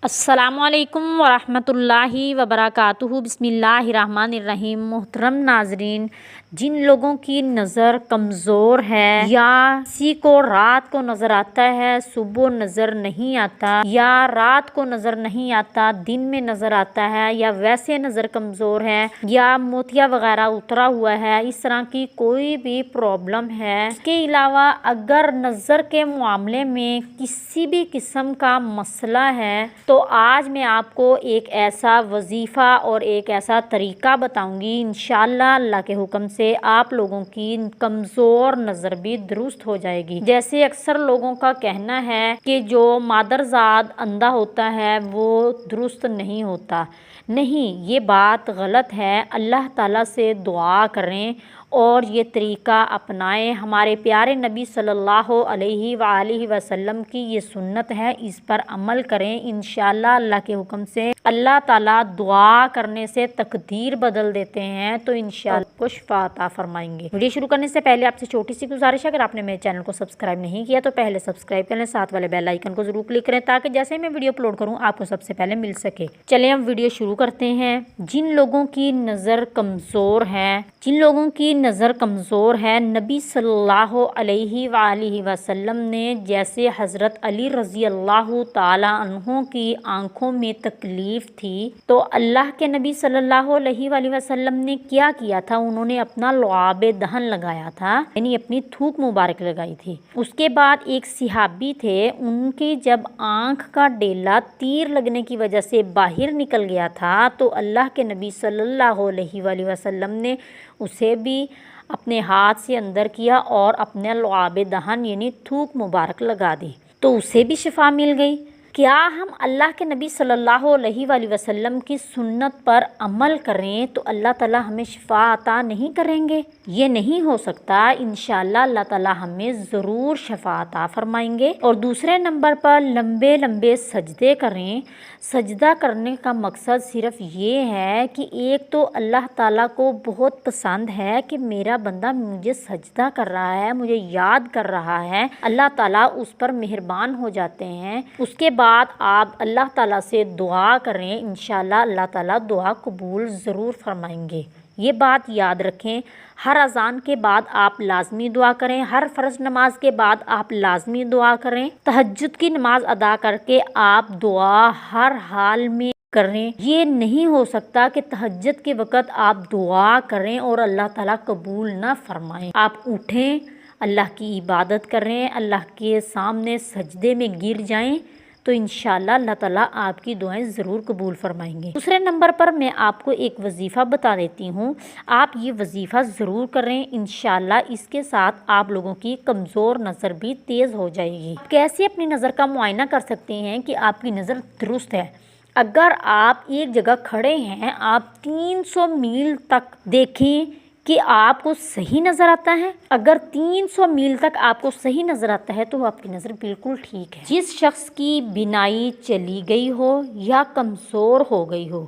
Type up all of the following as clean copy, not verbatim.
السلام علیکم ورحمۃ اللہ وبرکاتہ۔ بسم اللہ الرحمن الرحیم۔ محترم ناظرین، جن لوگوں کی نظر کمزور ہے یا کسی کو رات کو نظر آتا ہے صبح نظر نہیں آتا، یا رات کو نظر نہیں آتا دن میں نظر آتا ہے، یا ویسے نظر کمزور ہے، یا موتیا وغیرہ اترا ہوا ہے، اس طرح کی کوئی بھی پرابلم ہے، اس کے علاوہ اگر نظر کے معاملے میں کسی بھی قسم کا مسئلہ ہے تو آج میں آپ کو ایک ایسا وظیفہ اور ایک ایسا طریقہ بتاؤں گی، انشاءاللہ اللہ کے حکم سے آپ لوگوں کی کمزور نظر بھی درست ہو جائے گی۔ جیسے اکثر لوگوں کا کہنا ہے کہ جو مادرزاد اندھا ہوتا ہے وہ درست نہیں ہوتا، نہیں، یہ بات غلط ہے۔ اللہ تعالیٰ سے دعا کریں اور یہ طریقہ اپنائیں۔ ہمارے پیارے نبی صلی اللہ علیہ وآلہ وسلم کی یہ سنت ہے، اس پر عمل کریں، انشاءاللہ اللہ کے حکم سے اللہ تعالیٰ دعا کرنے سے تقدیر بدل دیتے ہیں، تو انشاءاللہ کو شفا عطا فرمائیں گے۔ ویڈیو شروع کرنے سے پہلے آپ سے چھوٹی سی گزارش ہے، اگر آپ نے میرے چینل کو سبسکرائب نہیں کیا تو پہلے سبسکرائب کر لیں، ساتھ والے بیل آئیکن کو ضرور کلک کریں تاکہ جیسے میں ویڈیو اپلوڈ کروں آپ کو سب سے پہلے مل سکے۔ چلیں ہم ویڈیو شروع کرتے ہیں۔ جن لوگوں کی نظر کمزور ہے، نبی صلی اللہ علیہ وآلہ وسلم نے جیسے حضرت علی رضی اللہ تعالی عنہ کی آنکھوں میں تکلیف تھی تو اللہ کے نبی صلی اللہ علیہ وآلہ وسلم نے کیا کیا تھا، انہوں نے اپنا لعاب دہن لگایا تھا، یعنی اپنی تھوک مبارک لگائی تھی۔ اس کے بعد ایک صحابی تھے، ان کی جب آنکھ کا ڈیلا تیر لگنے کی وجہ سے باہر نکل گیا تھا تو اللہ کے نبی صلی اللہ علیہ وآلہ وسلم نے اسے بھی اپنے ہاتھ سے اندر کیا اور اپنے لعاب دہن یعنی تھوک مبارک لگا دی تو اسے بھی شفا مل گئی۔ کیا ہم اللہ کے نبی صلی اللہ علیہ وآلہ وسلم کی سنت پر عمل کریں تو اللہ تعالیٰ ہمیں شفا عطا نہیں کریں گے؟ یہ نہیں ہو سکتا، انشاءاللہ اللہ تعالیٰ ہمیں ضرور شفا عطا فرمائیں گے۔ اور دوسرے نمبر پر لمبے لمبے سجدے کریں۔ سجدہ کرنے کا مقصد صرف یہ ہے کہ ایک تو اللہ تعالیٰ کو بہت پسند ہے کہ میرا بندہ مجھے سجدہ کر رہا ہے، مجھے یاد کر رہا ہے، اللہ تعالیٰ اس پر مہربان ہو جاتے ہیں۔ اس کے بعد آپ اللہ تعالیٰ سے دعا کریں، انشاءاللہ اللہ تعالیٰ دعا قبول ضرور فرمائیں گے۔ یہ بات یاد رکھیں، ہر اذان کے بعد آپ لازمی دعا کریں، ہر فرض نماز کے بعد آپ لازمی دعا کریں، تہجد کی نماز ادا کر کے آپ دعا ہر حال میں کریں۔ یہ نہیں ہو سکتا کہ تہجد کے وقت آپ دعا کریں اور اللہ تعالیٰ قبول نہ فرمائیں۔ آپ اٹھیں، اللہ کی عبادت کریں، اللہ کے سامنے سجدے میں گر جائیں تو انشاءاللہ اللہ تعالیٰ آپ کی دعائیں ضرور قبول فرمائیں گے۔ دوسرے نمبر پر میں آپ کو ایک وظیفہ بتا دیتی ہوں، آپ یہ وظیفہ ضرور کریں، انشاءاللہ اس کے ساتھ آپ لوگوں کی کمزور نظر بھی تیز ہو جائے گی۔ کیسے اپنی نظر کا معائنہ کر سکتے ہیں کہ آپ کی نظر درست ہے؟ اگر آپ ایک جگہ کھڑے ہیں، آپ 300 میل تک دیکھیں کہ آپ کو صحیح نظر آتا ہے۔ اگر 300 میل تک آپ کو صحیح نظر آتا ہے تو آپ کی نظر بالکل ٹھیک ہے۔ جس شخص کی بینائی چلی گئی ہو یا کمزور ہو گئی ہو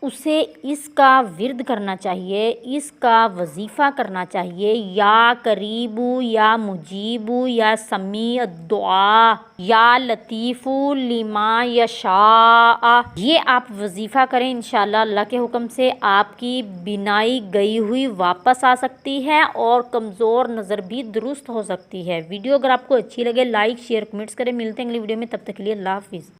اسے اس کا ورد کرنا چاہیے، اس کا وظیفہ کرنا چاہیے، یا قریبو یا مجیبو یا سمیع الدعا یا لطیف لما یشاء، یہ آپ وظیفہ کریں، انشاءاللہ اللہ کے حکم سے آپ کی بینائی گئی ہوئی واپس آ سکتی ہے اور کمزور نظر بھی درست ہو سکتی ہے۔ ویڈیو اگر آپ کو اچھی لگے لائک شیئر کمنٹس کریں، ملتے ہیں اگلی ویڈیو میں، تب تک کے لیے اللہ حافظ۔